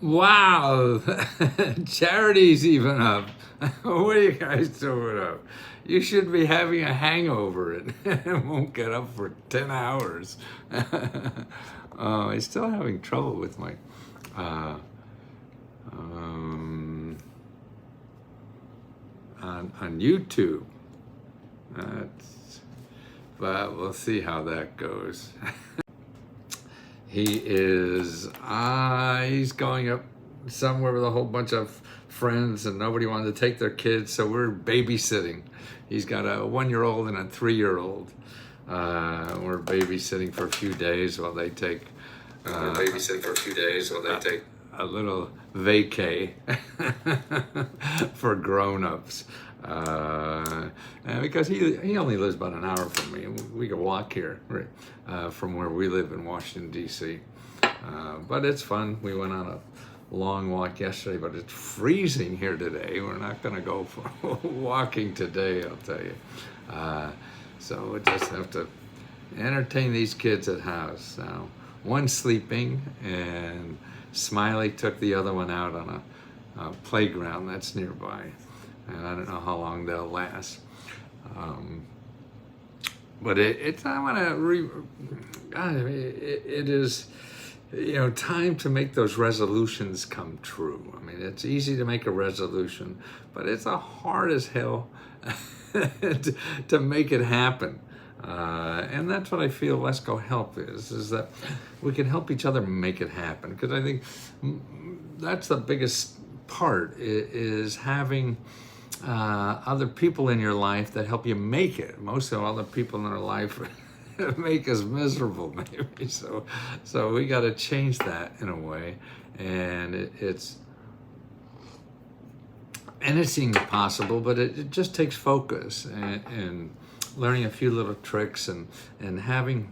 Wow, charity's even up. What are you guys doing up? You should be having a hangover and won't get up for 10 hours. I'm still having trouble with my uh, um, on YouTube. That's, but we'll see how that goes. He's going up somewhere with a whole bunch of friends and nobody wanted to take their kids, so we're babysitting. He's got a 1-year-old and a 3-year-old. We're babysitting for a few days while they take a little vacay for grown-ups. And because he only lives about an hour from me. We can walk here from where we live in Washington, D.C. But it's fun. We went on a long walk yesterday, but it's freezing here today. We're not going to go for walking today, I'll tell you. So we just have to entertain these kids at house. Now, one's sleeping, and Smiley took the other one out on a playground that's nearby. And I don't know how long they'll last. But I want to it is, time to make those resolutions come true. I mean, it's easy to make a resolution, but it's hard as hell to make it happen. And that's what I feel Let's Go Help is that we can help each other make it happen. Because I think that's the biggest part is having other people in your life that help you make it. Most of all the people in our life make us miserable, maybe. So we got to change that in a way, and it seems possible, but it just takes focus and learning a few little tricks and having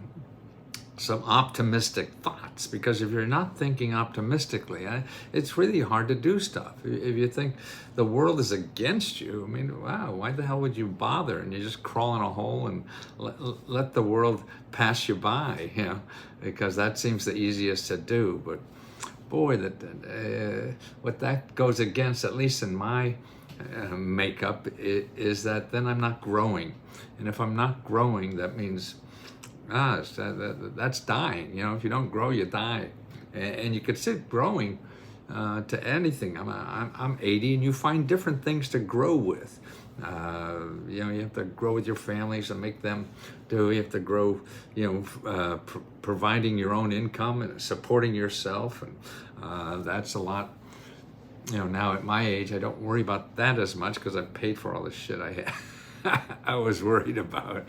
some optimistic thoughts, because if you're not thinking optimistically, it's really hard to do stuff. If you think the world is against you, I mean, wow, why the hell would you bother? And you just crawl in a hole and let the world pass you by, because that seems the easiest to do. But boy, what that goes against, at least in my makeup, is that then I'm not growing. And if I'm not growing, that means that's dying. If you don't grow, you die. And you could sit growing to anything. I'm 80, and you find different things to grow with. You have to grow with your families and make them do. You have to grow, providing your own income and supporting yourself, and that's a lot. Now at my age, I don't worry about that as much because I've paid for all the shit I had. I was worried about.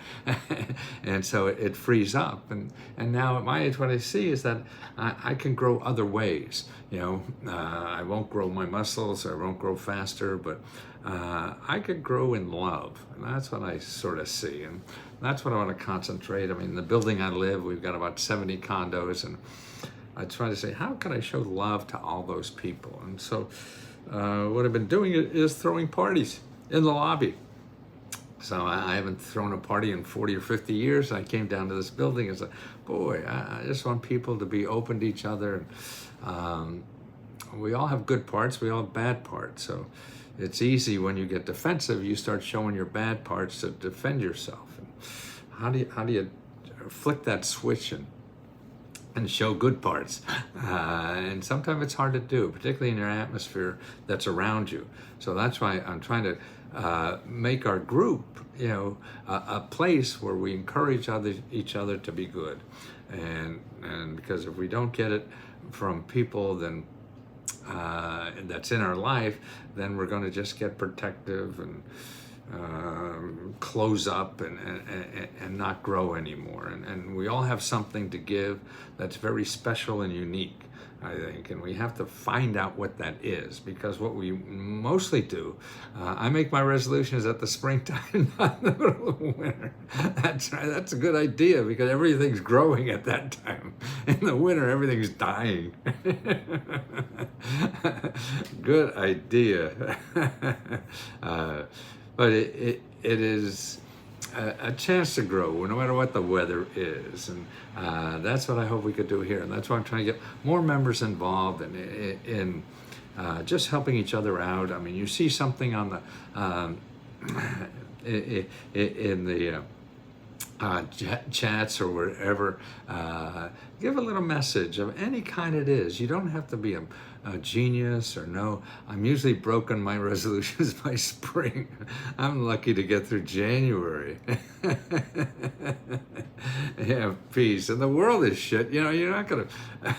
And so it frees up. And now at my age, what I see is that I can grow other ways. I won't grow my muscles, I won't grow faster, but I could grow in love. And that's what I sort of see. And that's what I want to concentrate. I mean, the building I live, we've got about 70 condos, and I try to say, how can I show love to all those people? And so what I've been doing is throwing parties in the lobby. So I haven't thrown a party in 40 or 50 years. I came down to this building and said, boy, I just want people to be open to each other. We all have good parts, we all have bad parts. So it's easy when you get defensive, you start showing your bad parts to defend yourself. And how do you flick that switch and show good parts? And sometimes it's hard to do, particularly in your atmosphere that's around you. So that's why I'm trying to make our group, a place where we encourage each other to be good, and because if we don't get it from people, then that's in our life, then we're going to just get protective and close up and not grow anymore. And we all have something to give that's very special and unique, I think, and we have to find out what that is, because what we mostly do, I make my resolutions at the springtime, not the middle of winter. That's right, that's a good idea, because everything's growing at that time. In the winter, everything's dying. Good idea. But it is a chance to grow no matter what the weather is. And that's what I hope we could do here. And that's why I'm trying to get more members involved in just helping each other out. I mean, you see something on the in the chats or wherever, give a little message of any kind it is. You don't have to be a genius or no. I'm usually broken my resolutions by spring. I'm lucky to get through January. Yeah, peace. And the world is shit. You know, you're not going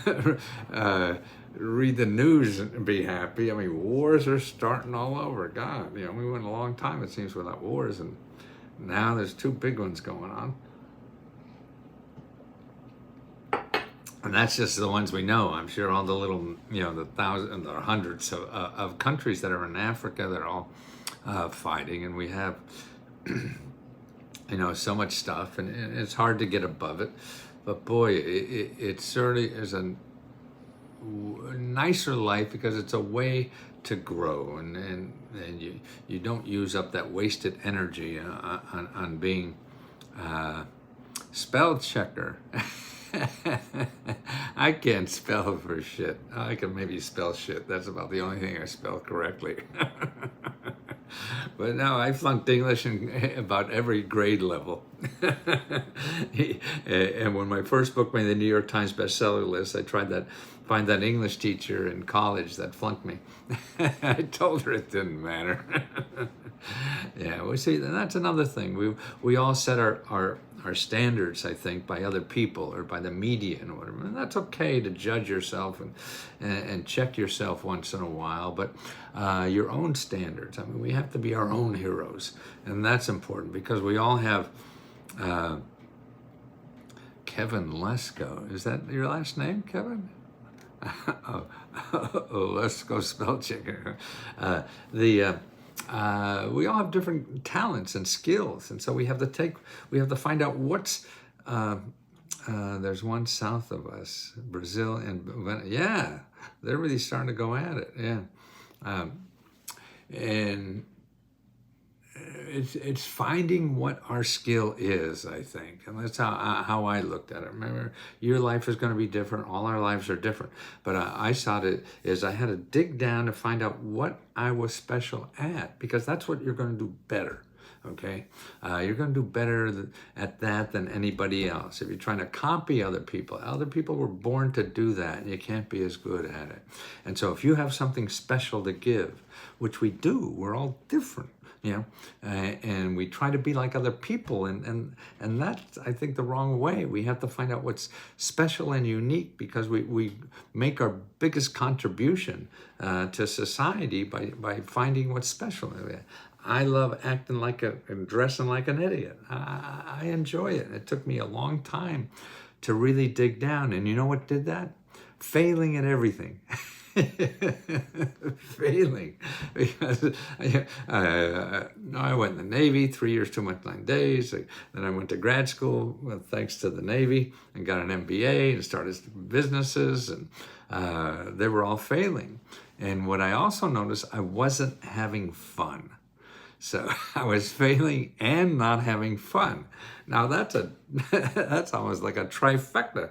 to read the news and be happy. I mean, wars are starting all over. God, you know, we went a long time, it seems, without wars, and now there's two big ones going on. And that's just the ones we know. I'm sure all the little, you know, the thousands or hundreds of countries that are in Africa that are all fighting. And we have, you know, so much stuff. And it's hard to get above it. But boy, it certainly is a nicer life because it's a way to grow. And you don't use up that wasted energy on being spell checker. I can't spell for shit. I can maybe spell shit. That's about the only thing I spell correctly. But no, I flunked English in about every grade level. And when my first book made the New York Times bestseller list, I tried that, find that English teacher in college that flunked me. I told her it didn't matter. Yeah, well, see, that's another thing. We all set our standards, I think, by other people or by the media and whatever. And that's okay to judge yourself and check yourself once in a while, but your own standards. I mean, we have to be our own heroes, and that's important because we all have. Kevin Lesko, is that your last name, Kevin? Let's go spell checker. We all have different talents and skills, and so we have to find out what's. There's one south of us, Brazil and yeah, they're really starting to go at it. Yeah, and it's finding what our skill is, I think, and that's how I looked at it. Remember, your life is going to be different. All our lives are different, but I saw it as I had to dig down to find out what I was special at, because that's what you're going to do better. Okay, you're going to do better at that than anybody else. If you're trying to copy other people were born to do that, and you can't be as good at it. And so if you have something special to give, which we do, we're all different. You know, and we try to be like other people, and that's, I think, the wrong way. We have to find out what's special and unique, because we make our biggest contribution to society by finding what's special. I love acting like and dressing like an idiot. I enjoy it. It took me a long time to really dig down, and you know what did that? Failing at everything. Failing, because I went in the Navy, 3 years, 2 months, 9 days. Then I went to grad school, thanks to the Navy, and got an MBA and started businesses, and they were all failing. And what I also noticed, I wasn't having fun. So I was failing and not having fun. Now that's almost like a trifecta.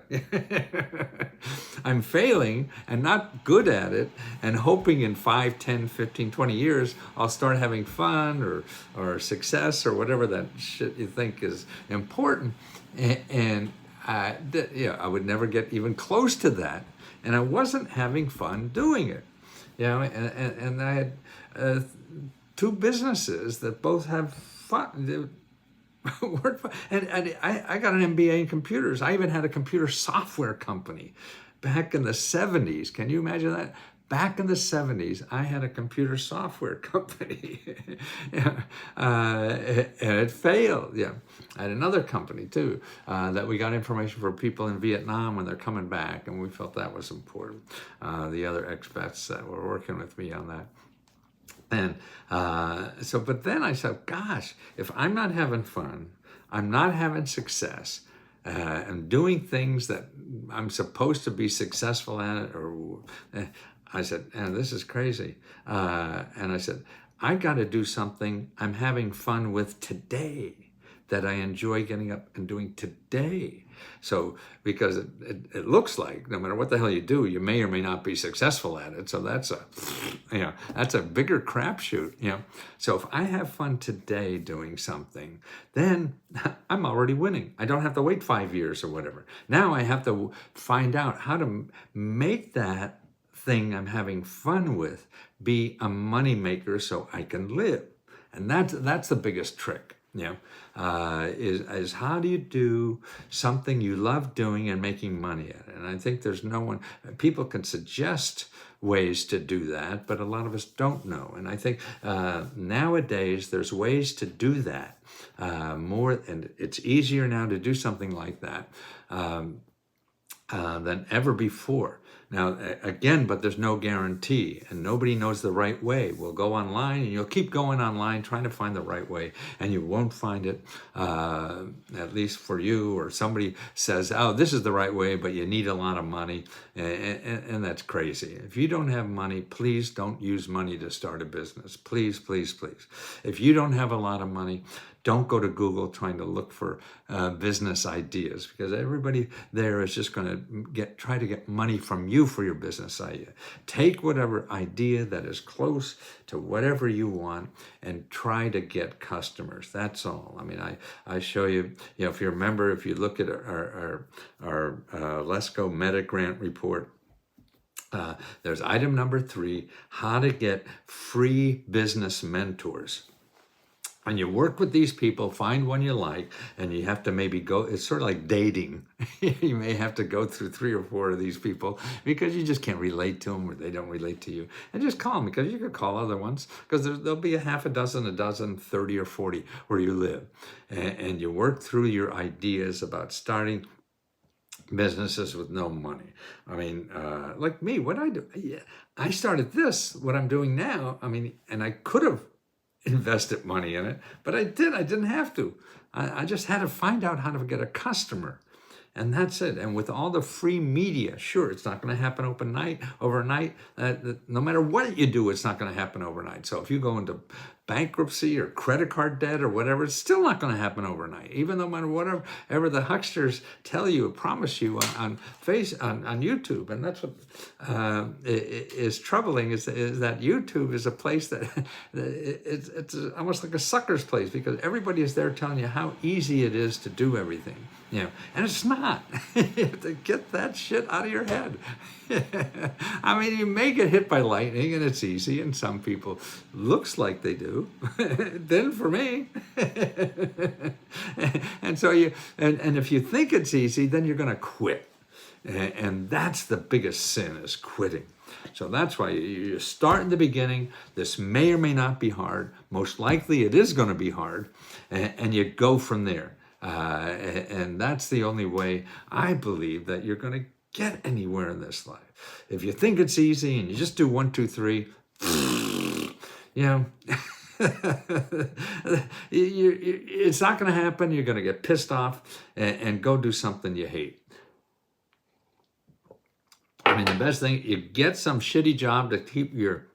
I'm failing and not good at it, and hoping in 5, 10, 15, 20 years, I'll start having fun or success or whatever that shit you think is important. And I would never get even close to that. And I wasn't having fun doing it. You know, and I had 2 businesses that both have fun. And I got an MBA in computers. I even had a computer software company back in the 70s. Can you imagine that? Back in the 70s, I had a computer software company. And it failed. Yeah, I had another company too that we got information for people in Vietnam when they're coming back, and we felt that was important. The other expats that were working with me on that. And but then I said, gosh, if I'm not having fun, I'm not having success, I'm doing things that I'm supposed to be successful at, I said, and this is crazy. And I said, I got to do something I'm having fun with today that I enjoy getting up and doing today. So, because it looks like no matter what the hell you do, you may or may not be successful at it. So that's a bigger crapshoot. So if I have fun today doing something, then I'm already winning. I don't have to wait 5 years or whatever. Now I have to find out how to make that thing I'm having fun with be a money maker so I can live. And that's the biggest trick. Is how do you do something you love doing and making money at it? And I think there's no one, people can suggest ways to do that, but a lot of us don't know. And I think nowadays there's ways to do that more, and it's easier now to do something like that than ever before. Now, again, but there's no guarantee, and nobody knows the right way. We'll go online, and you'll keep going online trying to find the right way, and you won't find it, at least for you, or somebody says, oh, this is the right way, but you need a lot of money, and that's crazy. If you don't have money, please don't use money to start a business. Please, please, please. If you don't have a lot of money, don't go to Google trying to look for business ideas, because everybody there is just going to try to get money from you for your business idea. Take whatever idea that is close to whatever you want and try to get customers. That's all. I mean, I show you, if you remember, if you look at our Lesco Meta Grant report, there's item number 3, how to get free business mentors. And you work with these people, find one you like, and you have to maybe go, it's sort of like dating. You may have to go through 3 or 4 of these people because you just can't relate to them, or they don't relate to you. And just call them, because you could call other ones, because there'll be a half a dozen, 30 or 40 where you live. And you work through your ideas about starting businesses with no money. I mean, like me, what I do, I started this, what I'm doing now, I mean, and I could have invested money in it, but I didn't have to. I just had to find out how to get a customer, and that's it. And with all the free media, sure, it's not going to happen overnight. No matter what you do, it's not going to happen overnight. So if you go into bankruptcy or credit card debt or whatever, it's still not going to happen overnight. Even though whatever the hucksters tell you, promise you on YouTube, and that's what is troubling is that YouTube is a place that it's almost like a sucker's place, because everybody is there telling you how easy it is to do everything, and it's not. You have to get that shit out of your head. I mean, you may get hit by lightning and it's easy, and some people looks like they do. Then for me. And so and if you think it's easy, then you're going to quit. And that's the biggest sin, is quitting. So that's why you start in the beginning. This may or may not be hard. Most likely it is going to be hard. And you go from there. And that's the only way I believe that you're going to get anywhere in this life. If you think it's easy and you just do 1, 2, 3, it's not going to happen. You're going to get pissed off and go do something you hate. I mean, the best thing, you get some shitty job to keep your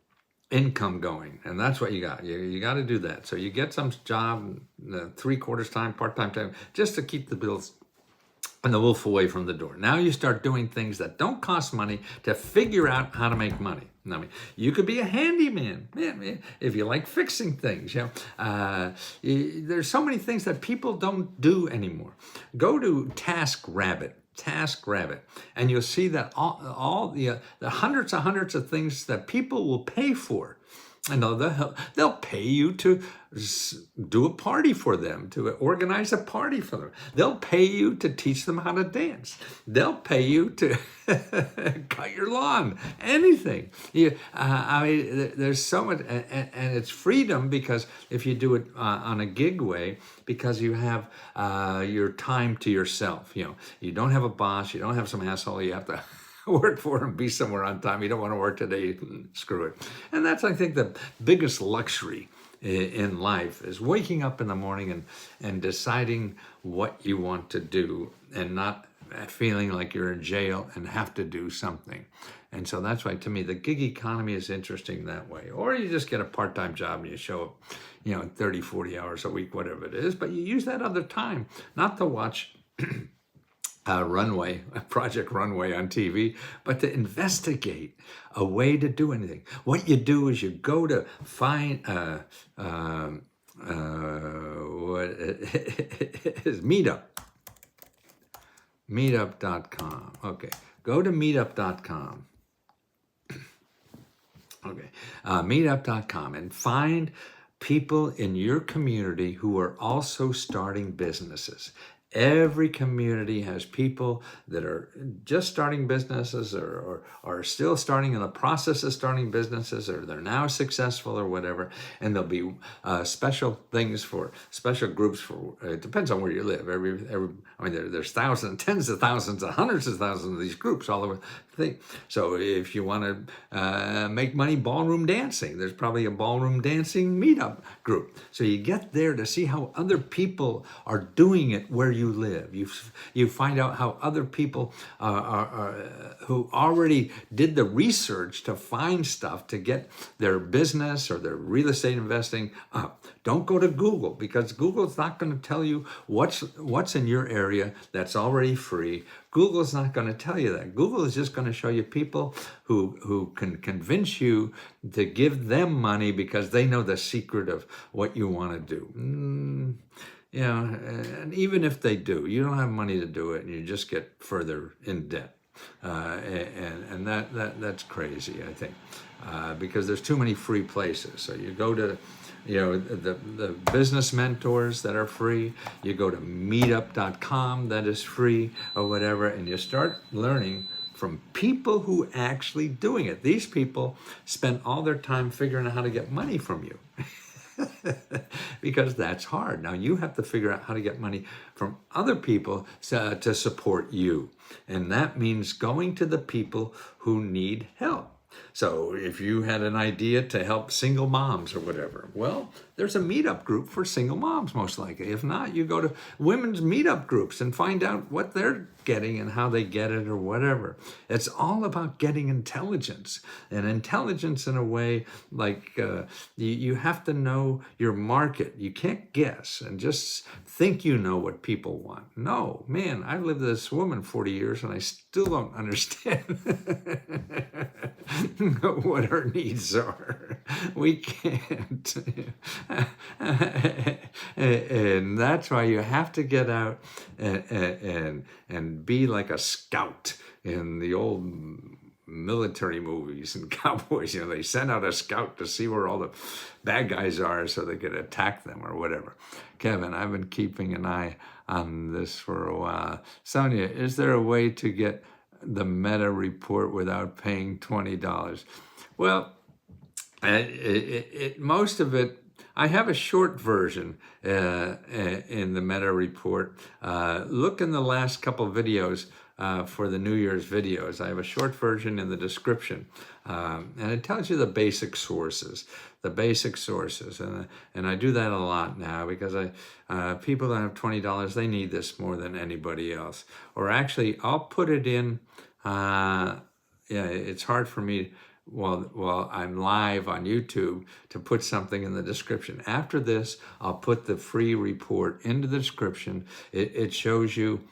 income going, and that's what you got. You got to do that. So you get some job, 3/4 time, part-time time, just to keep the bills and the wolf away from the door. Now you start doing things that don't cost money to figure out how to make money. I mean, you could be a handyman, if you like fixing things. There's so many things that people don't do anymore. Go to TaskRabbit, and you'll see that all the hundreds of things that people will pay for. And they'll pay you to do a party for them, to organize a party for them. They'll pay you to teach them how to dance. They'll pay you to cut your lawn, anything. I mean, there's so much, and it's freedom, because if you do it on a gig way, because you have your time to yourself. You don't have a boss, you don't have some asshole you have to work for and be somewhere on time. You don't want to work today, screw it. And that's, I think, the biggest luxury in life, is waking up in the morning and deciding what you want to do, and not feeling like you're in jail and have to do something. And so that's why, to me, the gig economy is interesting that way. Or you just get a part-time job and you show up, 30, 40 hours a week, whatever it is, but you use that other time not to watch Project Runway on TV, but to investigate a way to do anything. What you do is you go to find what is meetup.com. Okay, go to meetup.com. Okay, meetup.com, and find people in your community who are also starting businesses. Every community has people that are just starting businesses or are still starting in the process of starting businesses, or they're now successful or whatever. And there'll be special things for special groups for, it depends on where you live. There's thousands, tens of thousands, hundreds of thousands of these groups all over the thing. So if you want to make money ballroom dancing, there's probably a ballroom dancing meetup group. So you get there to see how other people are doing it where you live. You find out how other people who already did the research to find stuff to get their business or their real estate investing up. Don't go to Google, because Google's not going to tell you what's in your area that's already free. Google's not going to tell you that. Google is just going to show you people who can convince you to give them money because they know the secret of what you want to do. And even if they do, you don't have money to do it, and you just get further in debt. And that's crazy, I think, because there's too many free places. So you go to the business mentors that are free. You go to meetup.com, that is free, or whatever, and you start learning from people who actually doing it. These people spend all their time figuring out how to get money from you. Because that's hard. Now you have to figure out how to get money from other people to support you. And that means going to the people who need help. So if you had an idea to help single moms or whatever, well, there's a meetup group for single moms, most likely. If not, you go to women's meetup groups and find out what they're getting and how they get it or whatever. It's all about getting intelligence, and intelligence in a way like you have to know your market. You can't guess and just think you know what people want. No, man, I've lived with this woman 40 years and I still don't understand what her needs are. We can't. And that's why you have to get out and be like a scout in the old military movies and cowboys. They send out a scout to see where all the bad guys are so they could attack them or whatever. Kevin, I've been keeping an eye on this for a while. Sonia, is there a way to get the meta report without paying $20? Well, most of it, I have a short version in the meta report. Look in the last couple videos for the New Year's videos. I have a short version in the description, and it tells you the basic sources. And I do that a lot now because people that have $20, they need this more than anybody else. Or actually, I'll put it in. It's hard for me while I'm live on YouTube to put something in the description. After this, I'll put the free report into the description. It shows you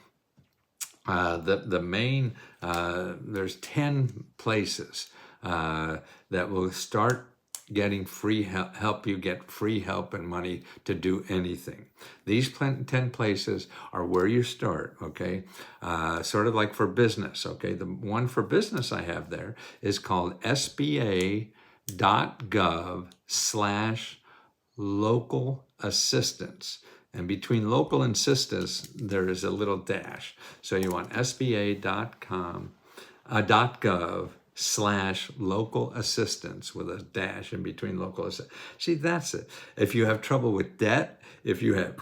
the main, there's 10 places that will start getting free help you get free help and money to do anything. These 10 places are where you start, okay? Sort of like for business, okay? The one for business I have there is called sba.gov/local assistance. And between local and assistance, there is a little dash. So you want sba.gov/local assistance with a dash in between local assistance. See, that's it. If you have trouble with debt, if you have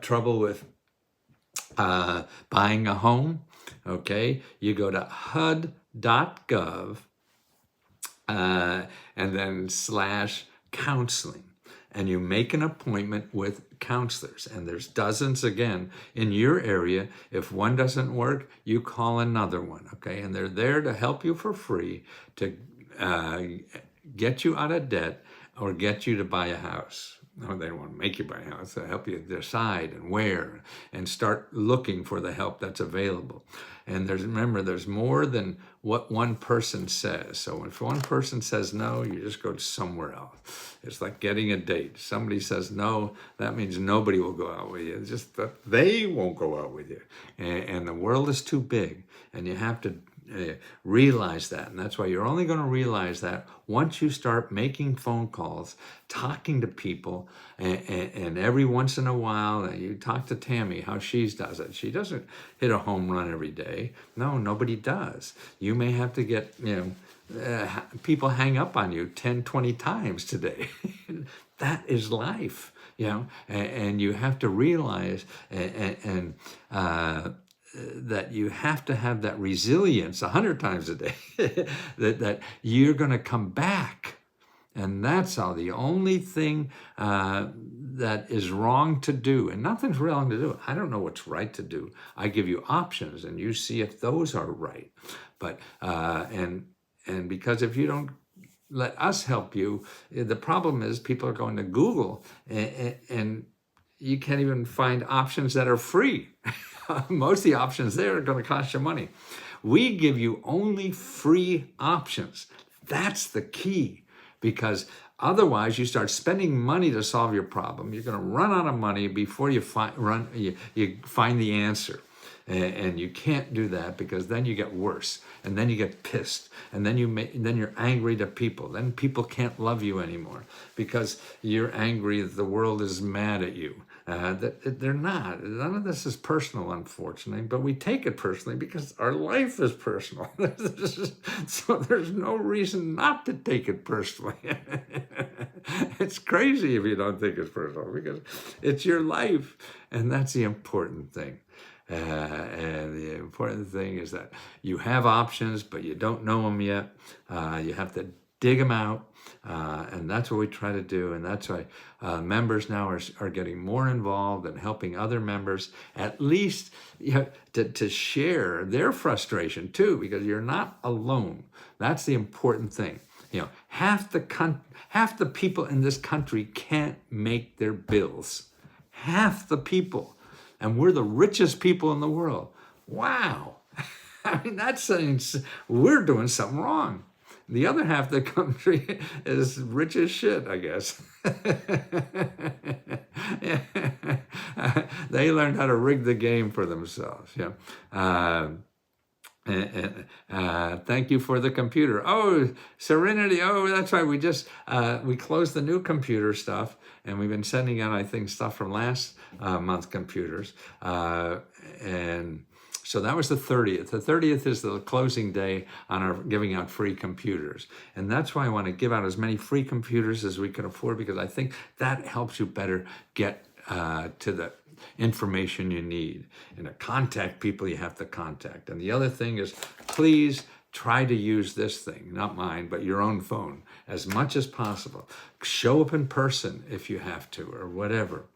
trouble with buying a home, okay, you go to hud.gov and then /counseling. and you make an appointment with counselors. And there's dozens, again, in your area. If one doesn't work, you call another one, okay? And they're there to help you for free, to get you out of debt or get you to buy a house. No, they don't want to make you buy a house. They help you decide and where, and start looking for the help that's available. And remember, there's more than what one person says. So if one person says no, you just go somewhere else. It's like getting a date. Somebody says no, that means nobody will go out with you. It's just that they won't go out with you. And the world is too big, and you have to realize that. And that's why you're only going to realize that once you start making phone calls, talking to people, and every once in a while, you talk to Tammy, how she does it. She doesn't hit a home run every day. No, nobody does. You may have to get, people hang up on you 10, 20 times today. That is life, and you have to realize that you have to have that resilience 100 times a day, that you're going to come back. And that's all. The only thing that is wrong to do, and nothing's wrong to do. I don't know what's right to do. I give you options, and you see if those are right. But and because if you don't let us help you, the problem is people are going to Google, and you can't even find options that are free. Most of the options there are going to cost you money. We give you only free options. That's the key, because otherwise you start spending money to solve your problem. You're going to run out of money before you find the answer. And you can't do that, because then you get worse, and then you get pissed, and then you're angry to people. Then people can't love you anymore because you're angry that the world is mad at you. They're not. None of this is personal, unfortunately, but we take it personally because our life is personal. So there's no reason not to take it personally. It's crazy if you don't think it's personal, because it's your life, and that's the important thing. And the important thing is that you have options, but you don't know them yet. You have to dig them out, and that's what we try to do. And that's why members now are getting more involved and helping other members, at least to share their frustration too, because you're not alone. That's the important thing. Half the people in this country can't make their bills. Half the people. And we're the richest people in the world. Wow. I mean, that means we're doing something wrong. The other half of the country is rich as shit, I guess. They learned how to rig the game for themselves. Thank you for the computer. Oh, Serenity. Oh, that's right. We closed the new computer stuff, and we've been sending out, I think, stuff from last month's computers. And so that was the 30th. The 30th is the closing day on our giving out free computers. And that's why I want to give out as many free computers as we can afford, because I think that helps you better get to the information you need. And to contact people you have to contact. And the other thing is, please try to use this thing, not mine, but your own phone, as much as possible. Show up in person if you have to, or whatever.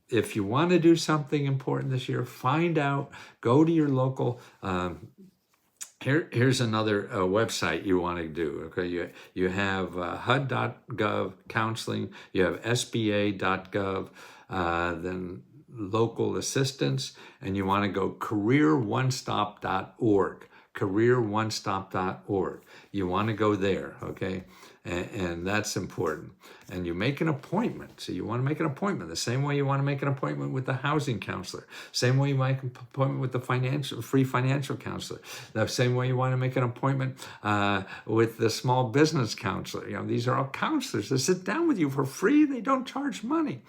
If you want to do something important this year, find out, go to your local, here's another website you want to do. Okay, you have HUD.gov counseling, you have SBA.gov, then local assistance, and you want to go careeronestop.org. careeronestop.org. You want to go there, okay? And that's important. And you make an appointment. So you want to make an appointment the same way you want to make an appointment with the housing counselor, same way you make an appointment with the free financial counselor, the same way you want to make an appointment with the small business counselor. These are all counselors that sit down with you for free. They don't charge money.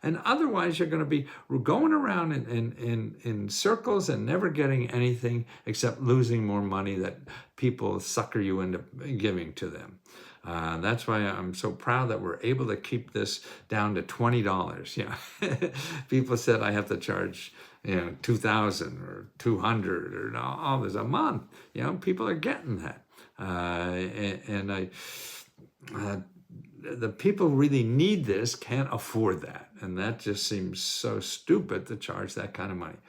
And otherwise, you're going to be going around in circles and never getting anything except losing more money that people sucker you into giving to them. That's why I'm so proud that we're able to keep this down to $20. People said I have to charge $2,000 or $200 or all this a month. People are getting that, and the people who really need this can't afford that. And that just seems so stupid to charge that kind of money.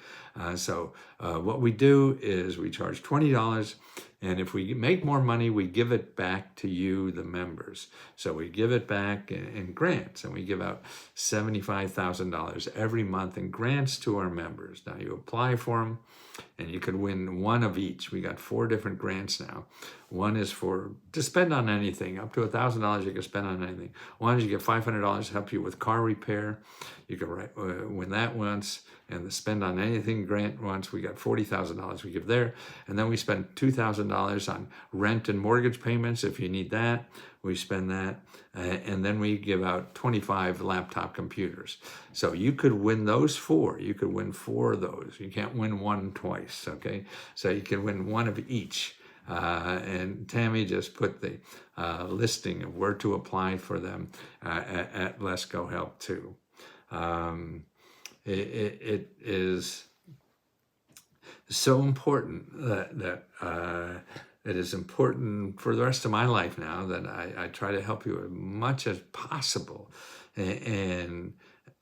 So what we do is we charge $20, and if we make more money, we give it back to you, the members. So we give it back in grants, and we give out $75,000 every month in grants to our members. Now you apply for them, and you could win one of each. We got 4 different grants now. One is to spend on anything. Up to $1,000 you can spend on anything. One is you get $500 to help you with car repair. You can win that once. And the spend on anything grant once, we got $40,000 we give there. And then we spend $2,000 on rent and mortgage payments if you need that. We spend that. And then we give out 25 laptop computers. So you could win those 4. You could win 4 of those. You can't win one twice, okay? So you can win one of each. And Tammy just put the listing of where to apply for them at Let's Go Help too. It is so important that it is important for the rest of my life now that I try to help you as much as possible, and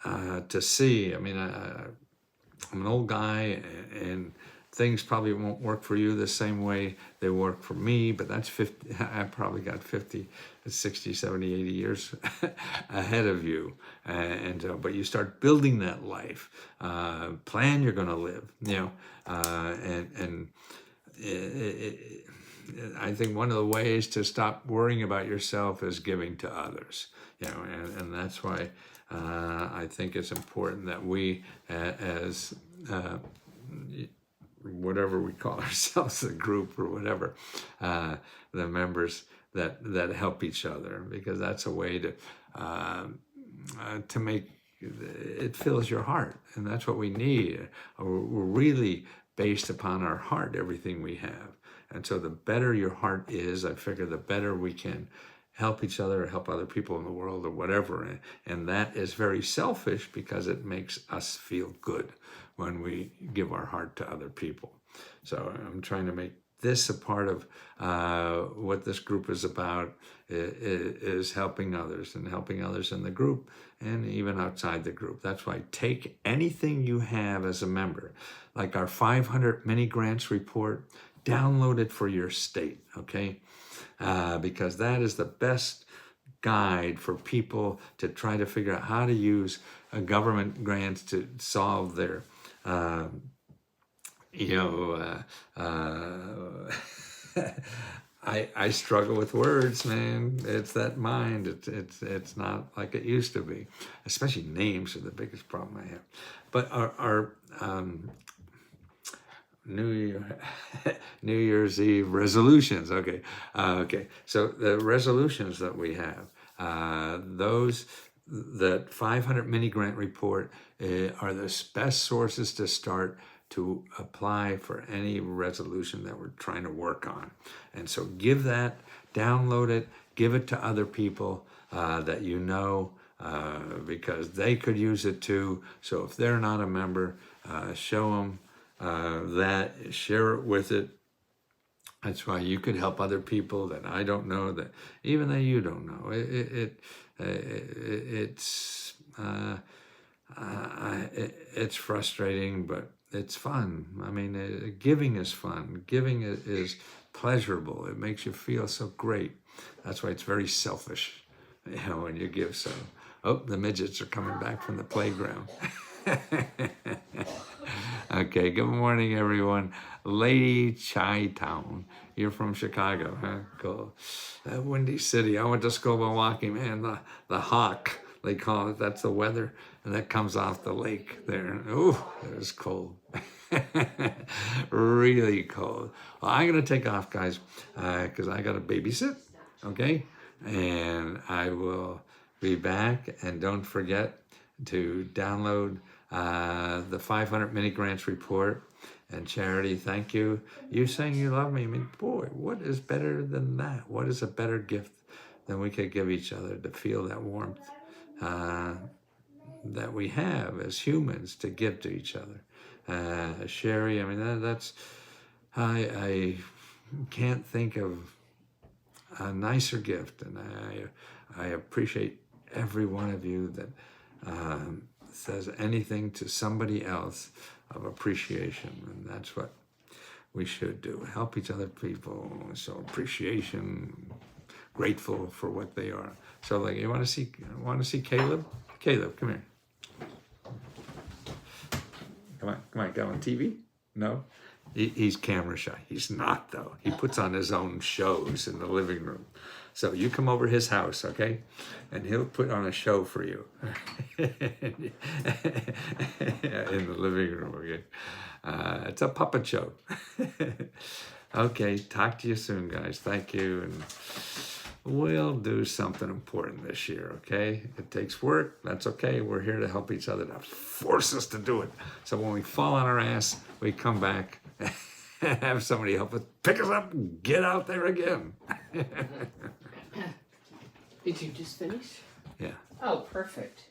to see. I mean, I'm an old guy, and things probably won't work for you the same way they work for me, but that's 50. I probably got 50, 60, 70, 80 years ahead of you. But you start building that life, plan you're going to live, I think one of the ways to stop worrying about yourself is giving to others, and that's why I think it's important that we, as whatever we call ourselves, a group or whatever, the members that help each other, because that's a way to make it fills your heart, and that's what we need. We're really based upon our heart, everything we have. And so the better your heart is, I figure the better we can help each other or help other people in the world or whatever. And that is very selfish because it makes us feel good when we give our heart to other people. So I'm trying to make this a part of what this group is about, is helping others and helping others in the group and even outside the group. That's why take anything you have as a member, like our 500 mini grants report, download it for your state, okay? Because that is the best guide for people to try to figure out how to use government grants to solve their, I struggle with words, man. It's that mind. It's not like it used to be. Especially names are the biggest problem I have. But our New Year's Eve resolutions. Okay. So the resolutions that we have, those that 500 mini grant report are the best sources to start to apply for any resolution that we're trying to work on. And so give that, download it, give it to other people that you know, because they could use it too. So if they're not a member, show them that, share it with it. That's why you could help other people that I don't know, that even that you don't know. It's frustrating, but it's fun. I mean, giving is fun. Giving is pleasurable. It makes you feel so great. That's why it's very selfish, when you give. So, the midgets are coming back from the playground. Okay, good morning, everyone. Lady Chi Town. You're from Chicago, huh? Cool. That Windy City. I went to school in Milwaukee, man. The hawk, they call it. That's the weather. And that comes off the lake there. Ooh, it was cold. Really cold. Well, I'm going to take off, guys, because I got to babysit, okay? And I will be back. And don't forget to download the 500 mini grants report. And Charity, thank you. You saying you love me. I mean, boy, what is better than that? What is a better gift than we could give each other to feel that warmth that we have as humans to give to each other? Sherry, I mean, I can't think of a nicer gift. And I appreciate every one of you that says anything to somebody else of appreciation. And that's what we should do. Help each other, people. So appreciation, grateful for what they are. So like, you want to see Caleb? Caleb, come here. Come on, go on TV? No? He's camera shy. He's not, though. He puts on his own shows in the living room. So you come over his house, okay? And he'll put on a show for you in the living room, okay? It's a puppet show. Okay, talk to you soon, guys. Thank you. And we'll do something important this year, okay? It takes work. That's okay. We're here to help each other, to force us to do it. So when we fall on our ass, we come back and have somebody help us pick us up and get out there again. Did you just finish? Yeah. Oh, perfect.